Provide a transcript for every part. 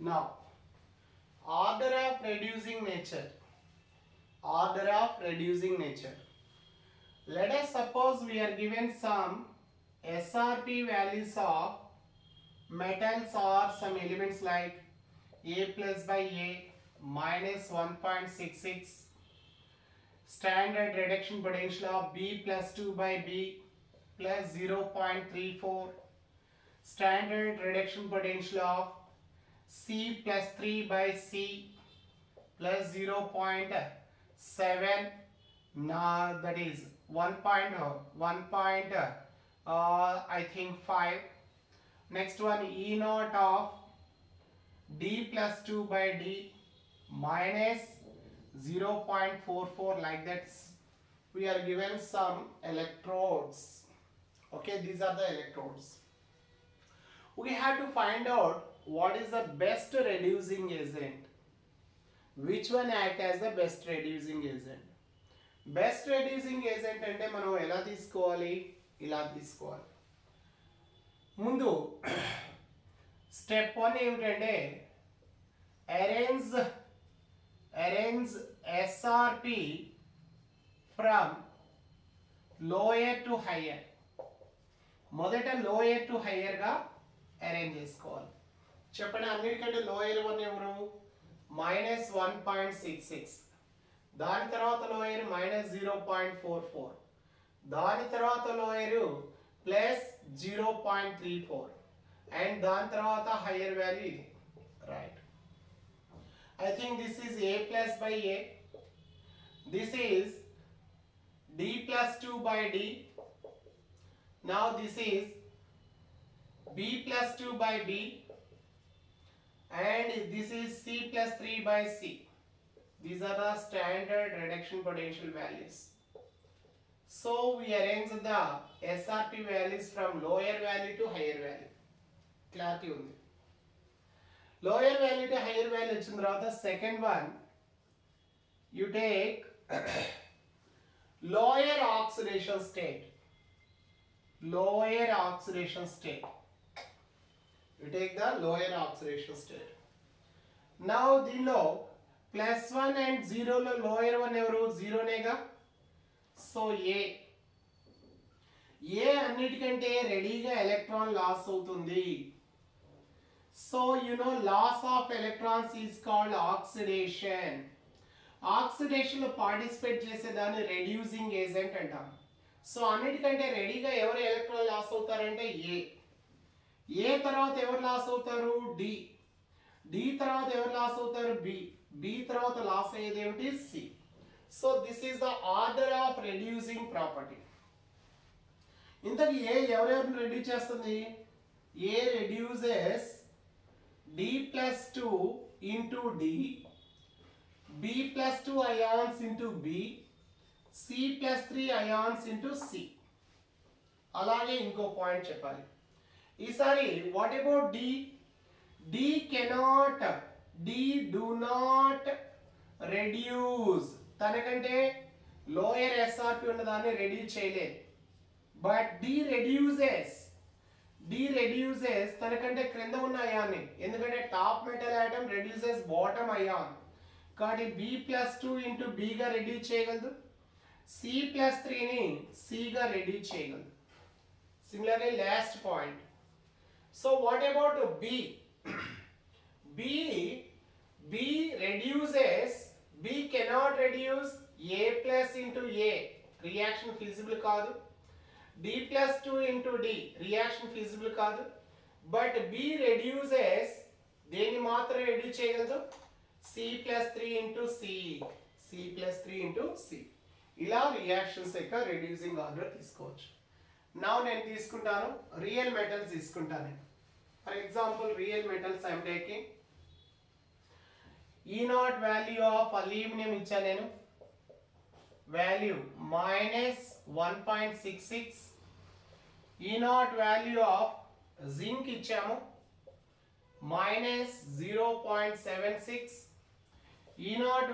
Now, order of reducing nature. Order of reducing nature. Let us suppose we are given some SRP values of metals or some elements like A plus by A minus 1.66, standard reduction potential of B plus 2 by B plus 0.34, standard reduction potential of C plus 3 by C plus 0.7, now that is 1.1 I think 5. Next one, E naught of D plus 2 by D minus 0.44, like that. We are given some electrodes. Okay, these are the electrodes. We have to find out what is the best reducing agent. Which one act as the best reducing agent? Best reducing agent అంటే మనం ఎలా తీసుకోవాలి? ఇలా తీసుకోవాలి. ముందు step 1 ఏమిటంటే arrange SRP from lower to higher. మొదట lower to higher గా అరేంజ్ చేసుకోవాలి. చెప్పండి, అన్నిటికంటే లోయర్ వన్ ఎవరు? మైనస్ 1.66, దాని తర్వాత లోయర్ మైనస్ 0.44, దాని తర్వాత లోయర్ ప్లస్ 0.34 అండ్ దాని తర్వాత హయ్యర్ వాల్యూ ఇది. Right, I think this is A plus by A, this is D plus 2 by D, now this is B plus 2 by B, and this is C plus 3 by C. These are the standard reduction potential values. So we arrange the SRP values from lower value to higher value. Clarity undi. Lower value to higher value వచ్చిన తర్వాత second one, you take lower oxidation state. Lower oxidation state. You take the lower oxidation state. Now దీనిలో plus 1 and 0 లో lower one ఎవరు? 0 నేగా. So A అన్నిటికంటే రెడీగా electron loss అవుతుంది. So you know loss of electrons is called oxidation. Oxidation లో participate చేసేదాన్ని reducing agent అంటాం. So అన్నిటికంటే రెడీగా ఎవరు ఎలక్ట్రాన్ లాస్ అవుతారంటే ఏ తర్వాత ఎవరు లాస్ అవుతారు? డి తర్వాత ఎవరు లాస్ అవుతారు? బి తర్వాత లాస్ అయ్యేది ఏమిటి? C. So this is the order of reducing property. ఇంతకీ ఎవరెవరిని రెడ్యూస్ చేస్తుంది? A reduces D plus 2 into D, B plus 2 ions into B, C plus 3 ions into C. అలాగే ఇంకో పాయింట్ చెప్పాలి ఈసారి. What about D? D cannot, do not reduce. తనకంటే lower SRP ఉన్నదాన్ని reduce చేయలేదు. బట్ డి రెడ్యూసెస్ తనకంటే క్రింద ఉన్న అయాన్ని, ఎందుకంటే top metal atom reduces bottom ion. కాబట్టి బి ప్లస్ 2 ఇంటూ బిగా రెడ్యూస్ చేయగలదు, సి ప్లస్ 3ని సిగా రెడ్యూస్ చేయగలదు. Similarly last point. So what about B? B reduces, B cannot reduce A plus into A, reaction feasible కాదు. D plus 2 into D, reaction feasible కాదు. But B reduces, దేని మాత్రమే reduce చేయగలదు? C plus 3 into C, C plus 3 into C. ఇలా reactions యొక్క reducing order తీసుకోవచ్చు. నా నేను తీసుకుంటాను రియల్ మెటల్స్ తీసుకుంటాను. For example real metals I'm taking. E naught value of aluminum ఇచ్చా నేను, value minus 1.66. E naught value of zinc ఇచ్చాము minus 0.76. E naught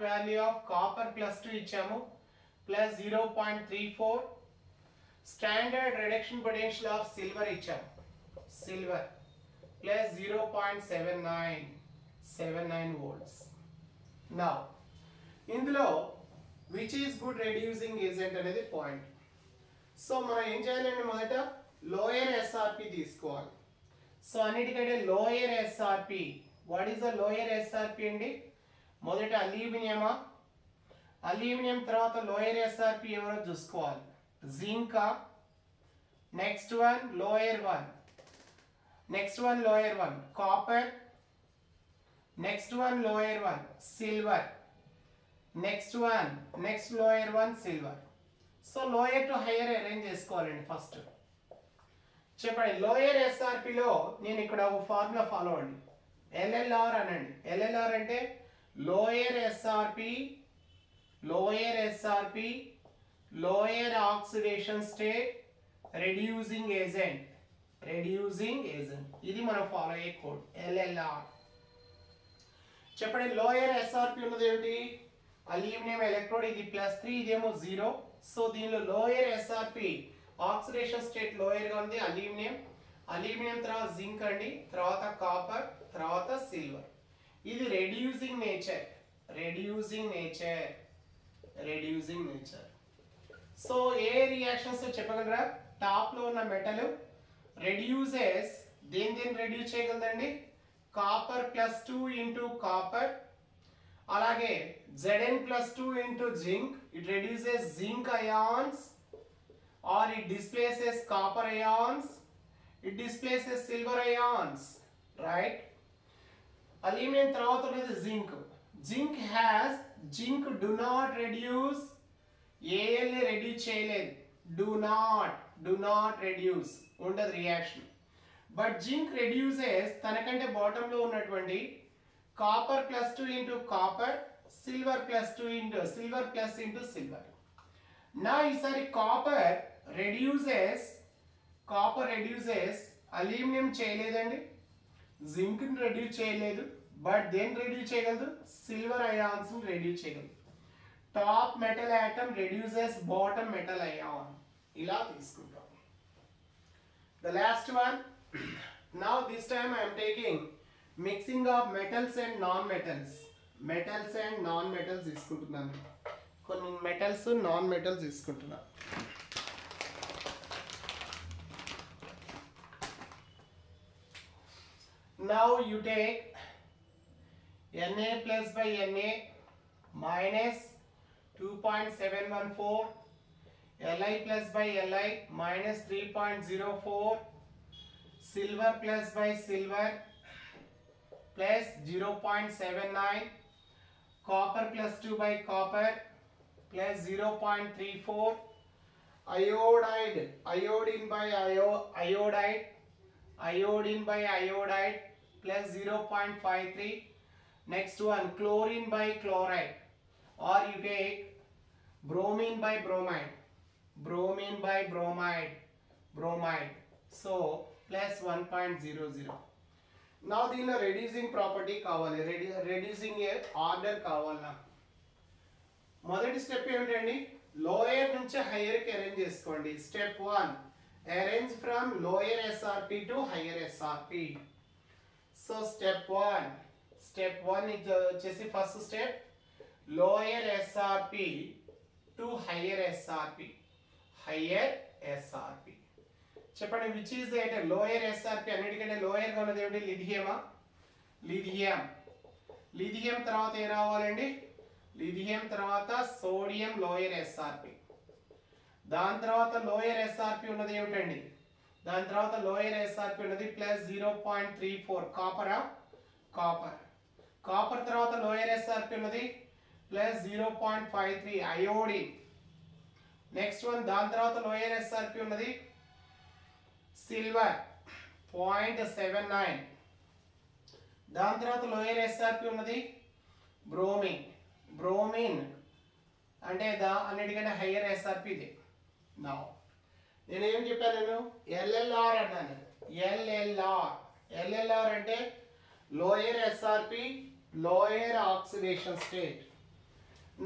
value of copper plus 2 ఇచ్చాము plus 0.34. Standard reduction potential of silver ఇచ్చాము, silver plus 0.79 volts. Now ఇందులో which is good reducing agent అనేది point. So మనం ఏం చేయాలండి, మొదట lower SRP తీసుకోవాలి. సో అన్నిటికంటే lower SRP, what is the lower SRP అండి? మొదట అల్యూమినియమా, అల్యూమినియం తర్వాత లోయర్ ఎస్ఆర్పి ఎవరో చూసుకోవాలి. Jinka, next one lower one, next one lower one copper, next one lower one silver, next one next lower one silver. So lower to hire arrange చేసుకోవాలండి. First చెప్పండి, lower ఎస్ఆర్పిలో నేను ఇక్కడ ఒక ఫార్ములా ఫాలో అవ్వండి. LLR అనండి. LLR అంటే lower SRP, lower SRP, lower oxidation state, reducing agent, reducing agent. ఇది మనం ఫాలో అయ్యే కోడ్ ఎల్ఎల్ఆర్. చెప్పండి, లోయర్ ఎస్ఆర్పి ఉన్నది ఏమిటి? అల్యూమినియం ఎలక్ట్రోడ్, ఇది +3, ఇదేమో 0. సో దీనిలో lower SRP oxidation state lower గా ఉంది అల్యూమినియం. అల్యూమినియం తర్వాత జింక్ అండి, తర్వాత కాపర్, తర్వాత సిల్వర్. ఇది reducing nature, reducing nature, reducing nature. So ఏ రియాక్షన్స్ చెప్పగలరా? టాప్ లో ఉన్న మెటల్ రెడ్యూసెస్ దేని రెడ్యూస్ చేయగలదండి? కాపర్ +2 ఇంటూ కాపర్, అలాగే Zn+2 into zinc, it reduces zinc ions or it displaces copper ions, it displaces silver ions, right? Aluminum తర్వాత ఉన్నది zinc. Zinc do not reduce, Al ని reduce చేయలేదు, do not reduce, ఉండదు reaction. But zinc reduces తనకంటే bottom లో ఉన్నటువంటి copper +2 into copper, silver +2 into silver plus into silver. నా ఈసారి కాపర్ రెడ్యూసెస్ అల్యూమినియం చేయలేదండి, జింక్ ని రెడ్యూస్ చేయలేదు. బట్ దేన్ని రెడ్యూస్ చేయగలదు? సిల్వర్ అయాన్స్ ని రెడ్యూస్ చేయగలదు. Top metal atom reduces bottom metal ion. ఇలా తీసుకుంటాం. The last one. Now this time I am taking mixing of metals and non-metals. Metals and non-metals తీసుకుంటున్నాను. కొన్ని metals non-metals తీసుకుంటున్నాను. Now you take Na plus by Na minus 2.714, Li plus by Li minus 3.04, silver plus by silver plus 0.79, copper plus 2 by copper plus 0.34, iodine by iodide plus 0.53. Next one, chlorine by chloride, or you take bromine by bromide, so plus 1.00. Now దీనిలో reducing property కావాలి, reducing order కావాలి నాకు. మొదటి step ఏమిటండి? Lower నుంచి hire కి arrange చేసుకోండి. Step 1, arrange from lower SRP to higher SRP. So step 1 వచ్చేసి first step lower SRP to higher SRP. చెప్పండి, which is the lower SRP? అన్నిటికంటే లోయర్ గా ఉన్నది ఏమిటి? లిథియం తర్వాత ఏం రావాలండి? లిథియం తర్వాత సోడియం లోయర్ ఎస్ఆర్పి. దాని తర్వాత లోయర్ ఎస్ఆర్పి ఉన్నది ఏమిటండి? దాని తర్వాత లోయర్ ఎస్ఆర్పి ఉన్నది ప్లస్ 0.34 కాపర్ తర్వాత లోయర్ ఎస్ఆర్పి ఉన్నది ప్లస్ 0.53 అయోడిన్. నెక్స్ట్ వన్ దాని తర్వాత లోయర్ ఎస్ఆర్పి ఉన్నది సిల్వర్ 0.79. దాని తర్వాత లోయర్ ఎస్ఆర్పి ఉన్నది బ్రోమిన్ అంటే అన్నిటికంటే హైయర్ ఎస్ఆర్పి ఇది. నా నేను ఏం చెప్పాను? ఎల్ఎల్ఆర్ అన్నాను. ఎల్ఎల్ఆర్ అంటే lower SRP, lower oxidation state.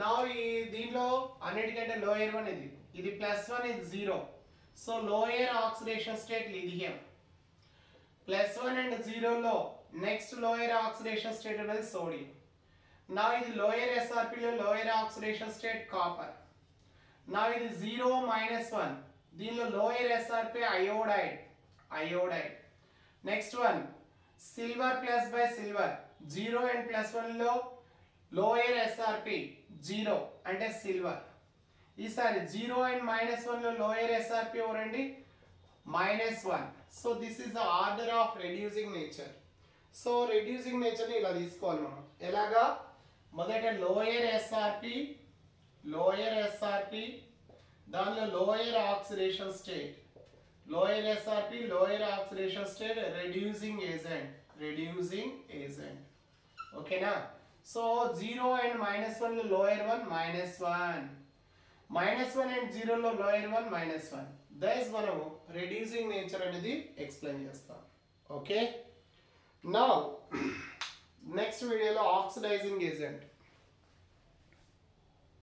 నా ఈ దీనిలో అన్నిటికంటే లోయర్ వన్ ఇది +1, ఇది 0. So lower oxidation state lithium. +1 and 0 లో నెక్స్ట్ లోయర్ ఆక్సిడేషన్ స్టేట్ అనేది సోడియం. నా ఇది లోయర్ SRP లో లోయర్ ఆక్సిడేషన్ స్టేట్ కాపర్. నా ఇది 0 -1 దీనిలో lower SRP iodide. Next one silver plus by silver 0 and +1 లో లోయర్ SRP 0 అంటే సిల్వర్. ఈసారి 0 and -1 లో లోయర్ SRP ఎవరండి -1. So this is the order of reducing nature. So reducing nature ని ఇలా తీసుకోవాలి మనం. ఎలాగా మొదట లోయర్ SRP దానిలో lower oxidation state reducing agent ఓకేనా. సో 0 and -1 లో లోయర్ 1 -1 and 0 లో లోయర్ 1 -1. దస్ మనము రెడ్యూసింగ్ నేచర్ అనేది ఎక్స్ప్లెయిన్ చేస్తాం. ఓకే, నౌ నెక్స్ట్ వీడియోలో ఆక్సిడైజింగ్ ఏజెంట్